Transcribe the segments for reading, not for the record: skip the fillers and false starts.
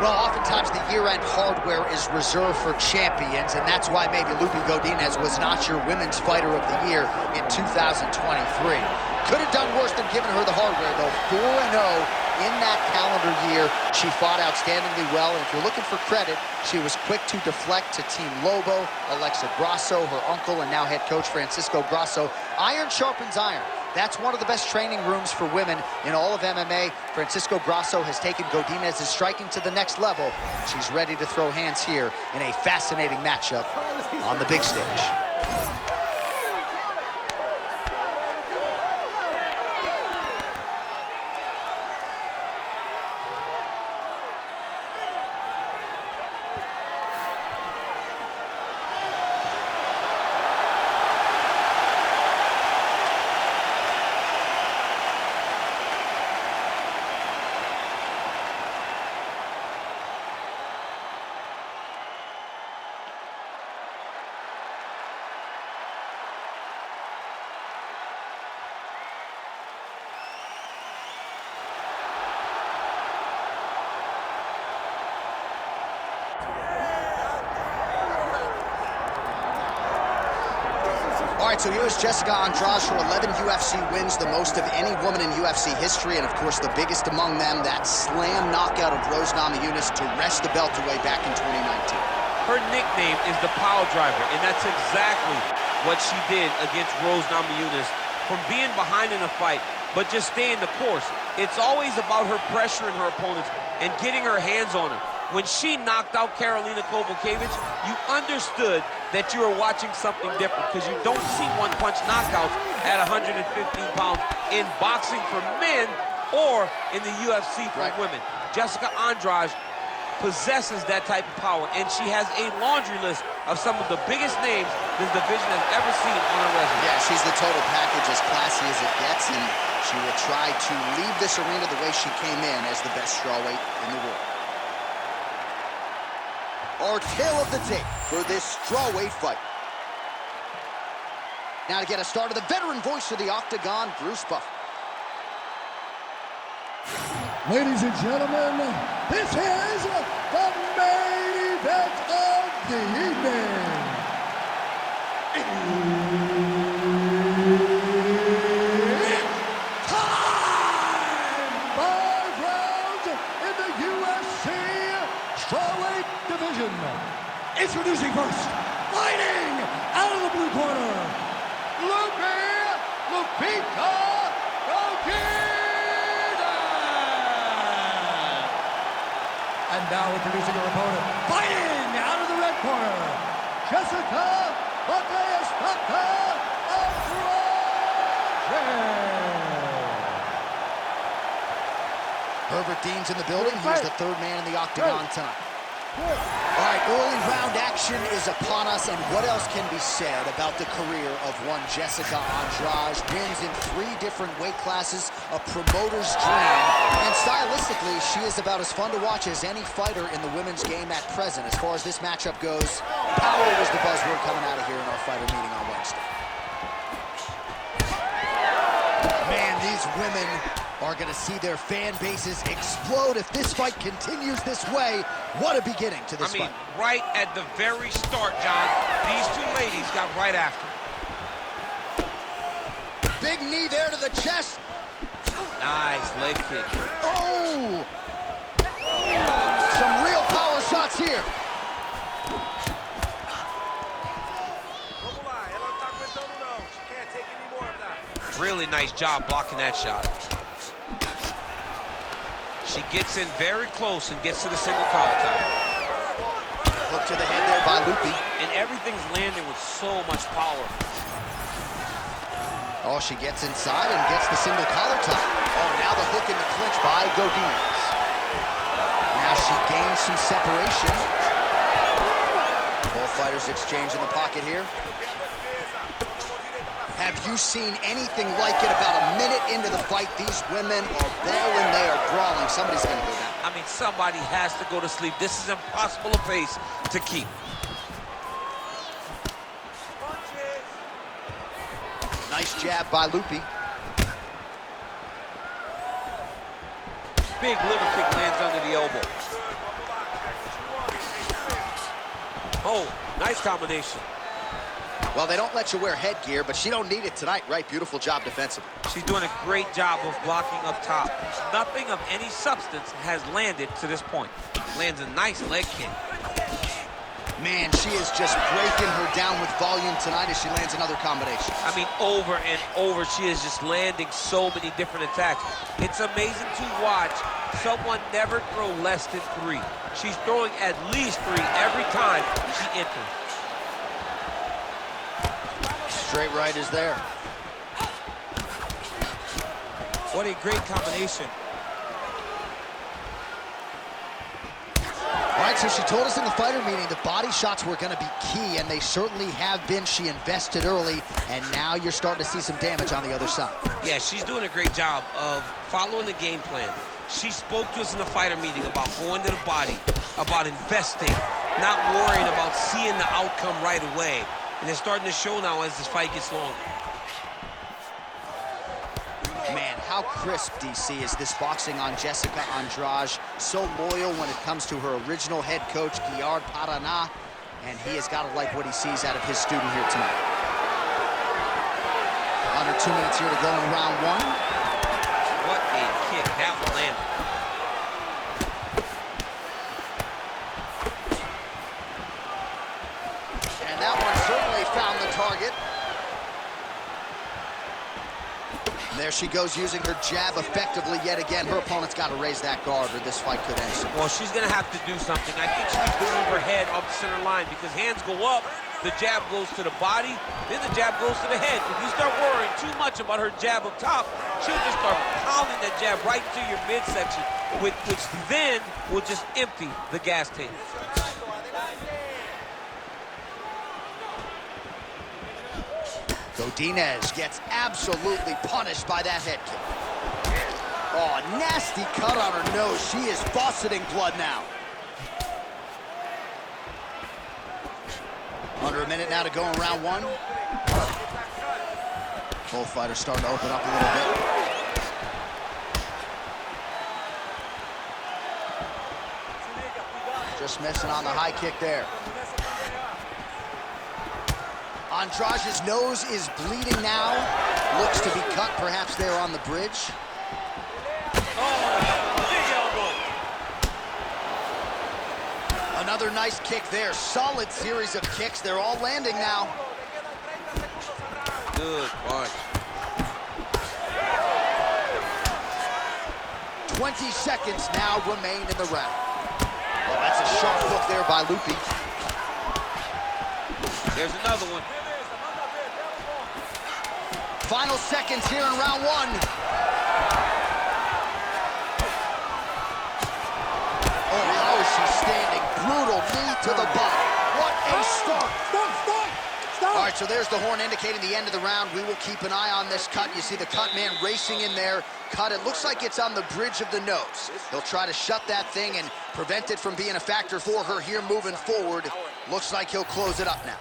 Well, oftentimes the year-end hardware is reserved for champions, and that's why maybe Lupi Godinez was not your Women's Fighter of the Year in 2023. Could have done worse than giving her the hardware, though. 4-0 in that calendar year. She fought outstandingly well, and if you're looking for credit, she was quick to deflect to Team Lobo, Alexa Grasso, her uncle, and now head coach Francisco Grasso. Iron sharpens iron. That's one of the best training rooms for women in all of MMA. Francisco Grasso has taken Godinez's striking to the next level. She's ready to throw hands here in a fascinating matchup on the big stage. All right, so here's Jessica Andrade. Her 11 UFC wins, the most of any woman in UFC history, and of course the biggest among them, that slam knockout of Rose Namajunas to wrest the belt away back in 2019. Her nickname is the Power Driver, and that's exactly what she did against Rose Namajunas. From being behind in a fight, but just staying the course. It's always about her pressuring her opponents and getting her hands on her. When she knocked out Karolina Kowalkiewicz, you understood that you were watching something different, because you don't see one-punch knockouts at 115 pounds in boxing for men or in the UFC for women. Jessica Andrade possesses that type of power, and she has a laundry list of some of the biggest names this division has ever seen on her resume. Yeah, she's the total package, as classy as it gets, and she will try to leave this arena the way she came in, as the best strawweight in the world. Our tale of the tape for this strawweight fight. Now to get us started, the veteran voice of the Octagon, Bruce Buffer. Ladies and gentlemen, this is the main event of the evening. It's time! 5 rounds in the UFC strawweight division. Introducing first, fighting out of the blue corner, Lupita Godinez. And now introducing her opponent, fighting out of the red corner, Jessica Herbert Dean's in the building. He's the third man in the octagon tonight. All right, early round action is upon us, and what else can be said about the career of one Jessica Andrade? Wins in 3 different weight classes, a promoter's dream, and stylistically, she is about as fun to watch as any fighter in the women's game at present. As far as this matchup goes, power was the buzzword coming out of here in our fighter meeting on Wednesday. Man, these women are going to see their fan bases explode if this fight continues this way. What a beginning to this fight. Right at the very start, John, these 2 ladies got right after. Big knee there to the chest. Nice leg kick. Oh! Some real power shots here. Really nice job blocking that shot. She gets in very close and gets to the single collar tie. Hook to the head there by Lupi. And everything's landing with so much power. Oh, she gets inside and gets the single collar tie. Oh, now the hook in the clinch by Godinez. Now she gains some separation. Both fighters exchange in the pocket here. Have you seen anything like it? About a minute into the fight, these women are brawling, they are brawling. Somebody's gonna go down. I mean, somebody has to go to sleep. This is impossible a pace to keep. Nice jab by Lupi. Big liver kick lands under the elbow. Oh, nice combination. Well, they don't let you wear headgear, but she don't need it tonight, right? Beautiful job defensively. She's doing a great job of blocking up top. Nothing of any substance has landed to this point. Lands a nice leg kick. Man, she is just breaking her down with volume tonight as she lands another combination. I mean, over and over, she is just landing so many different attacks. It's amazing to watch someone never throw less than 3. She's throwing at least 3 every time she enters. Straight right is there. What a great combination. All right, so she told us in the fighter meeting the body shots were going to be key, and they certainly have been. She invested early, and now you're starting to see some damage on the other side. Yeah, she's doing a great job of following the game plan. She spoke to us in the fighter meeting about going to the body, about investing, not worrying about seeing the outcome right away. And it's starting to show now as this fight gets longer. Man, how crisp, DC, is this boxing on Jessica Andrade. So loyal when it comes to her original head coach, Guillard Paraná, and he has got to like what he sees out of his student here tonight. Under 2 minutes here to go in round 1. What a kick. That one landed. And that one certainly found the target. There she goes, using her jab effectively yet again. Her opponent's got to raise that guard or this fight could end soon. Well, she's going to have to do something. I think she needs to move her head up the center line because hands go up, the jab goes to the body, then the jab goes to the head. If you start worrying too much about her jab up top, she'll just start pounding that jab right to your midsection, which then will just empty the gas tank. Godinez gets absolutely punished by that head kick. Oh, nasty cut on her nose. She is fauceting blood now. Under a minute now to go in round 1. Both fighters starting to open up a little bit. Just missing on the high kick there. Andrade's nose is bleeding now. Looks to be cut, perhaps there on the bridge. Another nice kick there. Solid series of kicks. They're all landing now. Good punch. 20 seconds now remain in the round. Oh, that's a sharp hook there by Lupi. There's another one. Final seconds here in round 1. Oh, how is she standing? Brutal knee to the body. What a start. Stop! All right, so there's the horn indicating the end of the round. We will keep an eye on this cut. You see the cut man racing in there. Cut, it looks like it's on the bridge of the nose. He'll try to shut that thing and prevent it from being a factor for her here moving forward. Looks like he'll close it up now.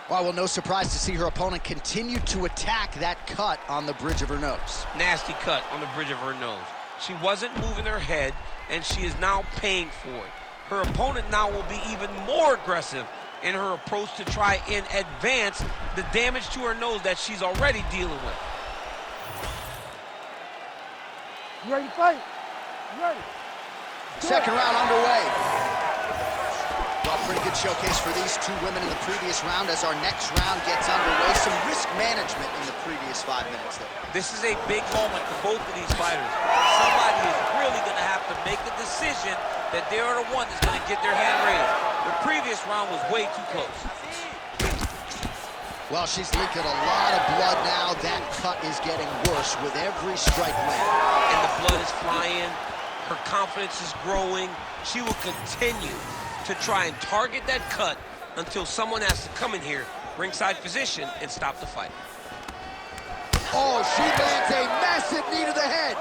Well, no surprise to see her opponent continue to attack that cut on the bridge of her nose. Nasty cut on the bridge of her nose. She wasn't moving her head, and she is now paying for it. Her opponent now will be even more aggressive in her approach to try and advance the damage to her nose that she's already dealing with. You ready to fight? You ready? Second round underway. Well, pretty good showcase for these two women in the previous round as our next round gets underway. Some risk management in the previous 5 minutes there. This is a big moment for both of these fighters. Somebody is really going to have to make a decision that they are the one that's going to get their hand raised. The previous round was way too close. Well, she's leaking a lot of blood now. That cut is getting worse with every strike land. And the blood is flying. Her confidence is growing. She will continue to try and target that cut until someone has to come in here, ringside position, and stop the fight. Oh, she lands a massive knee to the head.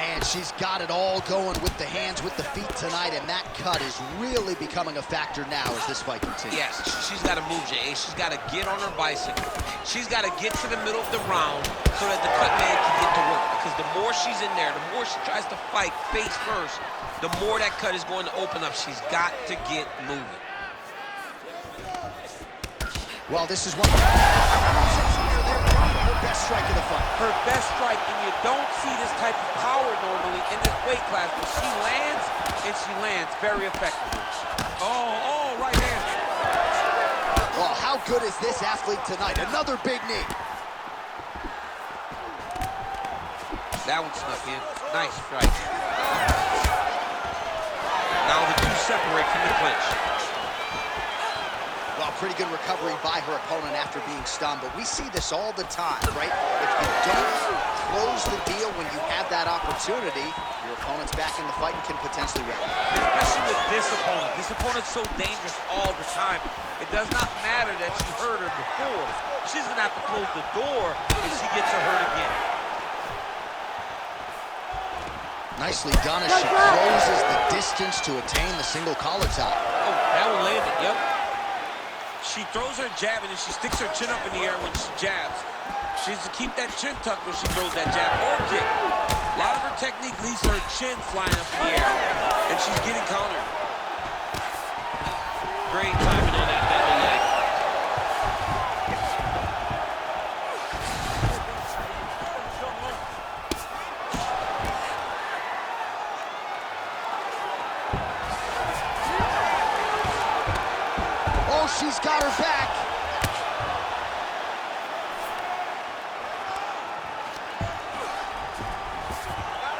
Man, she's got it all going with the hands, with the feet tonight, and that cut is really becoming a factor now as this fight continues. Yes, she's got to move, Jay. She's got to get on her bicycle. She's got to get to the middle of the round so that the cut man can get to work. Because the more she's in there, the more she tries to fight face first, the more that cut is going to open up. She's got to get moving. Well, this is one of her best strike of the fight. Her best strike, and you don't see this type of power normally in this weight class, but she lands, and she lands very effectively. Oh, right hand. Well, how good is this athlete tonight? Another big knee. That one snuck in. Nice strike. Now the two separate from the clinch. Well, pretty good recovery by her opponent after being stunned, but we see this all the time, right? If you don't close the deal when you have that opportunity, your opponent's back in the fight and can potentially win. Especially with this opponent. This opponent's so dangerous all the time. It does not matter that she hurt her before. She's going to have to close the door if she gets her hurt again. Nicely done as she closes the distance to attain the single collar tie. Oh, that one landed, yep. She throws her jab and then she sticks her chin up in the air when she jabs. She needs to keep that chin tucked when she throws that jab or kick. A lot of her technique leads to her chin flying up in the air, and she's getting countered. Great timing on that belly leg. Oh, she's got her back.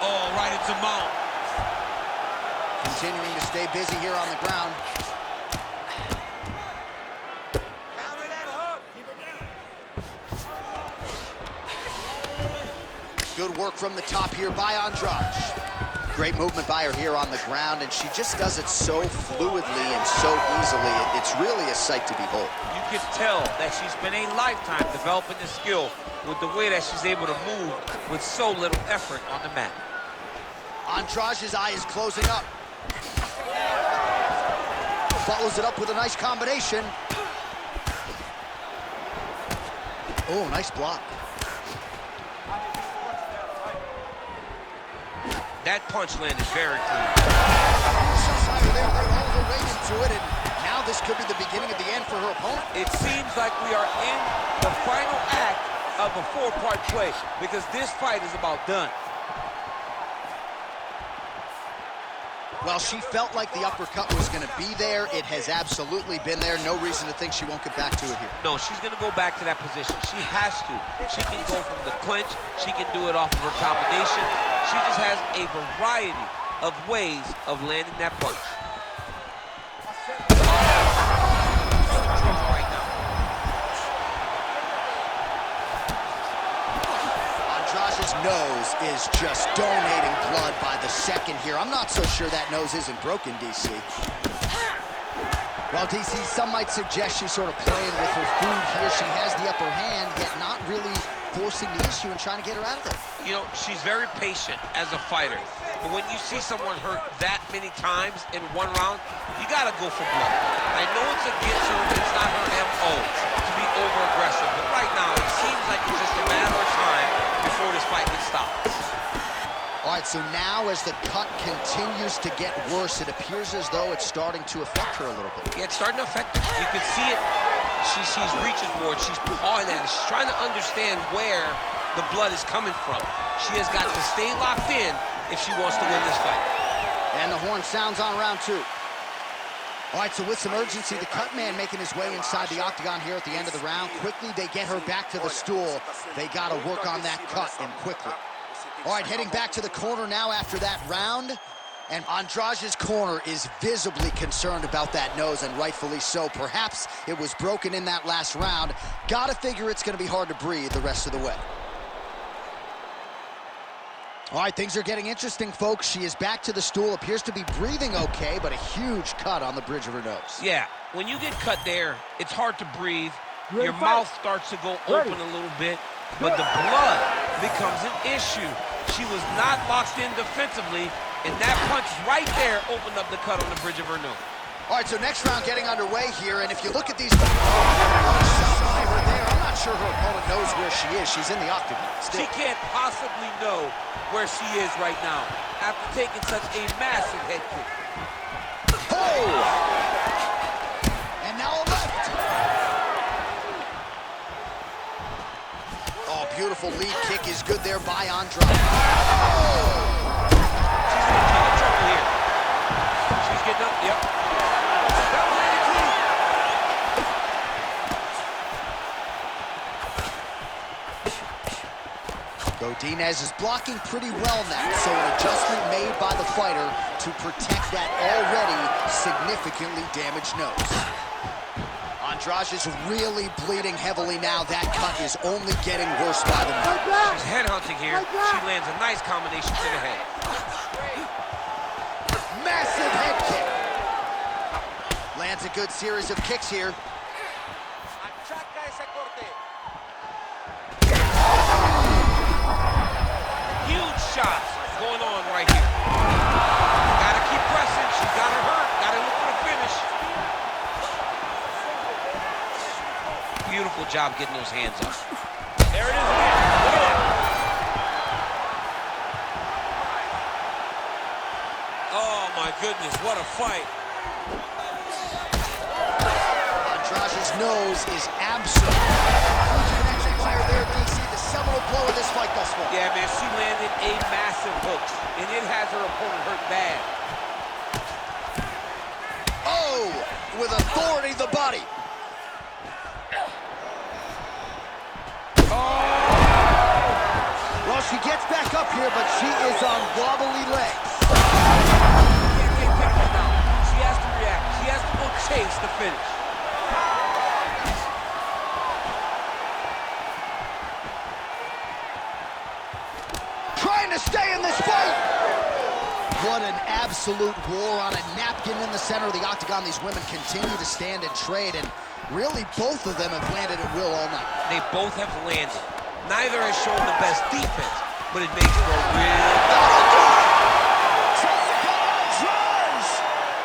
Oh, right into mount. Continuing to stay busy here on the ground. Good work from the top here by Andrade. Great movement by her here on the ground, and she just does it so fluidly and so easily. It's really a sight to behold. You can tell that she's been a lifetime developing the skill with the way that she's able to move with so little effort on the mat. Andrade's eye is closing up. Follows it up with a nice combination. Oh, nice block. That punch landed very clean. They're all the way into it, and now this could be the beginning of the end for her opponent. It seems like we are in the final act of a four-part play because this fight is about done. Well, she felt like the uppercut was going to be there. It has absolutely been there. No reason to think she won't get back to it here. No, she's going to go back to that position. She has to. She can go from the clinch. She can do it off of her combination. She just has a variety of ways of landing that punch. Andrade's nose is just donating blood by the second here. I'm not so sure that nose isn't broken, DC. Well, DC, some might suggest she's sort of playing with her food here. She has the upper hand, yet not really forcing the issue and trying to get her out of there. You know, she's very patient as a fighter. But when you see someone hurt that many times in one round, you gotta go for blood. I know it's against her, it's not her MO to be over-aggressive, but right now it seems like it's just a matter of time before this fight gets stopped. All right, so now as the cut continues to get worse, it appears as though it's starting to affect her a little bit. Yeah, it's starting to affect her. You can see it. She's reaching for it. She's pawing at it. She's trying to understand where the blood is coming from. She has got to stay locked in if she wants to win this fight. And the horn sounds on round two. All right, so with some urgency, the cut man making his way inside the octagon here at the end of the round. Quickly, they get her back to the stool. They got to work on that cut, and quickly. All right, heading back to the corner now after that round. And Andrade's corner is visibly concerned about that nose, and rightfully so. Perhaps it was broken in that last round. Gotta figure it's gonna be hard to breathe the rest of the way. All right, things are getting interesting, folks. She is back to the stool, appears to be breathing okay, but a huge cut on the bridge of her nose. Yeah, when you get cut there, it's hard to breathe. Your mouth starts to go open a little bit, but the blood becomes an issue. She was not locked in defensively, and that punch right there opened up the cut on the bridge of her nose. All right, so next round getting underway here, and if you look at these... I'm not sure her opponent knows where she is. She's in the octagon still. She can't possibly know where she is right now after taking such a massive head kick. Oh! And now a left. Oh, beautiful lead kick is good there by Andrade. Oh! She's in a lot of trouble here. She's getting up, yep. Godinez is blocking pretty well now, so an adjustment made by the fighter to protect that already significantly damaged nose. Andrade is really bleeding heavily now. That cut is only getting worse by the minute. She's headhunting here. She lands a nice combination to the head. Massive head kick. Lands a good series of kicks here. Shots going on right here. Gotta keep pressing. She's got her hurt. Gotta look for the finish. Beautiful job getting those hands up. There it is again. Look at that. Oh my goodness, what a fight. Andrade's nose is absolutely connection fire there, DC. The seminal blow of this fight thus far. Yeah, man, she landed a massive hook, and it has her opponent hurt bad. Oh, with authority, the body. Oh! Well, she gets back up here, but she is on wobbly legs. Can't get picked now. She has to react. She has to go chase the finish. To stay in this fight. What an absolute war on a napkin in the center of the octagon. These women continue to stand and trade, and really both of them have landed at will all night. They both have landed. Neither has shown the best defense, but it makes for a real...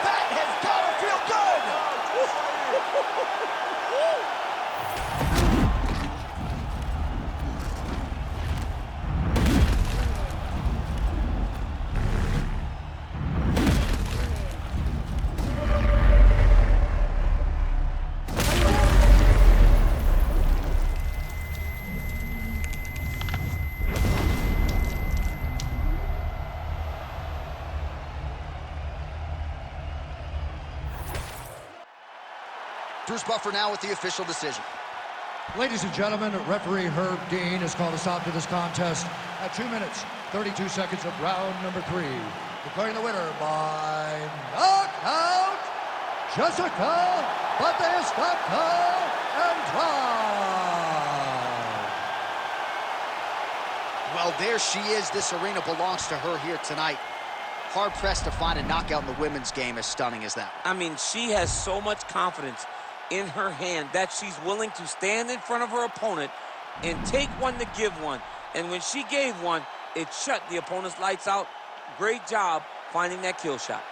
That has got to feel good. Bruce Buffer now with the official decision. Ladies and gentlemen, referee Herb Dean has called a stop to this contest at 2 minutes, 32 seconds of round number 3. Declaring the winner by knockout, Jessica Batista Andrade. Well, there she is. This arena belongs to her here tonight. Hard-pressed to find a knockout in the women's game as stunning as that. I mean, she has so much confidence in her hand that she's willing to stand in front of her opponent and take one to give one. And when she gave one, it shut the opponent's lights out. Great job finding that kill shot.